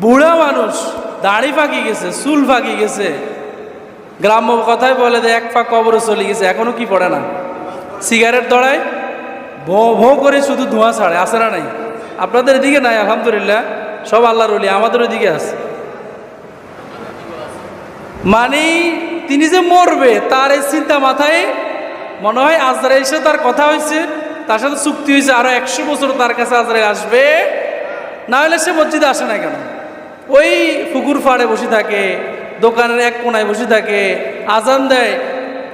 বুড়া মানুষ, দাড়ি ফাঁকি গেছে, চুল ফাঁকি গেছে, গ্রাম্য কথায় বলে যে এক পা কবরে চলে গেছে, এখনো কি পড়ে না, সিগারেট দড়ায়, ভোঁ ভোঁ করে শুধু ধোঁয়া ছাড়ে, আসে না নাই? আপনাদের এদিকে নাই আলহামদুলিল্লাহ, সব আল্লাহর ওলি, আমাদের ওইদিকে আছে। মানে তিনি যে মরবে তার এই চিন্তা মাথায়, মনে হয় আজরাইল সাথে তার কথা হয়েছে, তার সাথে চুক্তি হয়েছে আরো 100 বছর তার কাছে আজরাইল আসবে, না হলে সে মসজিদে আসে না কেন? ওই পুকুর ফাড়ে বসে থাকে, দোকানের এক কোনায় বসে থাকে, আজান দেয়,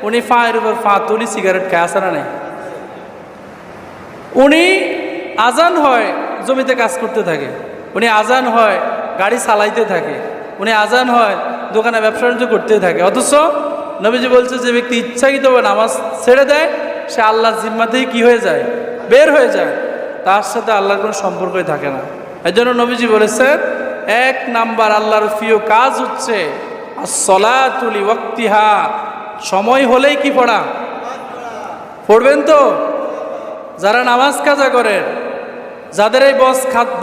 উনি ফাঁয়ের উপর ফা তুলি সিগারেট খায়, আসে না নাই? উনি আজান হয় জমিতে কাজ করতে থাকে, উনি আজান হয় গাড়ি চালাইতে থাকে, উনি আজান হয় দোকানে ব্যবসা বাণিজ্য করতে থাকে। অথচ নবীজি বলছে যে ব্যক্তি ইচ্ছাকৃতভাবে নামাজ ছেড়ে দেয় সে আল্লাহর জিম্মাতেই কি হয়ে যায়, বের হয়ে যায়, তার সাথে আল্লাহর কোনো সম্পর্কই থাকে না। এই জন্য নবীজি বলেছেন 1 নাম্বার আল্লাহর প্রিয় কাজ হচ্ছে আসসালাতু লিওয়াক্তিহা, সময় হলেই কি পড়া, পড়বেন তো? যারা নামাজ কাজা করেন, যাদের এই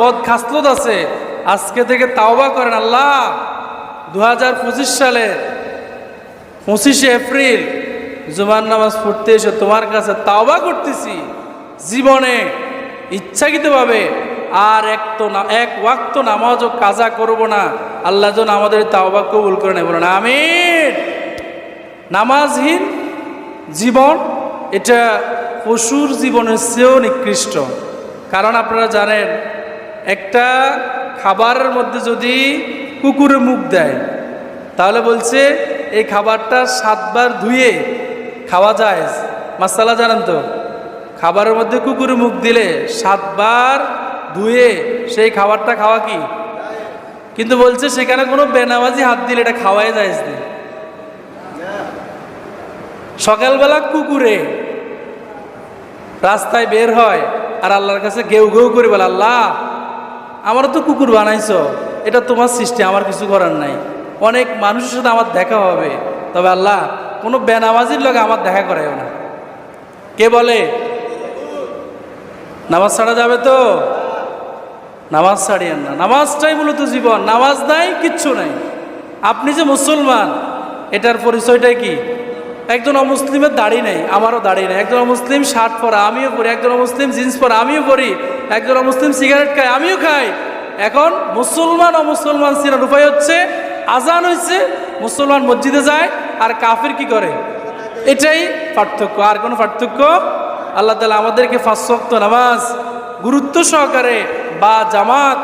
বদ খাসলত আছে, আজকে থেকে তাওবা করেন। আল্লাহ 2025 সালের 25শে এপ্রিল জুমার নামাজ পড়তে এসে তোমার কাছে তাওবা করতেছি, জীবনে ইচ্ছাকৃতভাবে আর এক ওয়াক্ত নামাজও কাজা করব না। আল্লাহ যেন আমাদের তাওবা কবুল করে নেয়, বলেন আমিন। নামাজহীন জীবন এটা পশুর জীবনের চেয়েও নিকৃষ্ট। কারণ আপনারা জানেন, একটা খাবারের মধ্যে যদি কুকুরে মুখ দেয় তাহলে বলছে এই খাবারটা 7 বার ধুয়ে খাওয়া যায়। মাসালা জানেন তো? খাবারের মধ্যে কুকুরে মুখ দিলে 7 বার ধুয়ে সেই খাবারটা খাওয়া কি? কিন্তু বলছে সেখানে কোনো বেনামাজি হাত দিলে এটা খাওয়াই যায় না। সকালবেলা কুকুরে রাস্তায় বের হয় আর আল্লাহর কাছে ঘেউ ঘেউ করে বলে, আল্লাহ আমারও তো কুকুর বানাইছো, এটা তোমার সৃষ্টি, আমার কিছু করার নাই। অনেক মানুষের সাথে আমার দেখা হবে, তবে আল্লাহ কোনো বেনামাজির লগে আমার দেখা করাইও না। কে বলে? নামাজ ছাড়া যাবে তো? নামাজ ছাড়িয়েন না, নামাজটাই মূলত জীবন। নামাজ নাই কিচ্ছু নাই। আপনি যে মুসলমান এটার পরিচয়টাই কি? একজন অমুসলিমের দাড়ি নেই, আমারও দাড়ি নেই। একজন অমুসলিম শার্ট পরা, আমিও পরি। একজন অমুসলিম জিন্স পরা, আমিও পরি। একজন অমুসলিম সিগারেট খায়, আমিও খাই। এখন মুসলমান অমুসলমান চিনার উপায় হচ্ছে আজান হয়েছে, মুসলমান মসজিদে যায়, আর কাফির কি করে? এটাই পার্থক্য, আর কোনো পার্থক্য। আল্লাহ তাআলা আমাদেরকে 5 ওয়াক্ত নামাজ গুরুত্ব সহকারে বা জামাত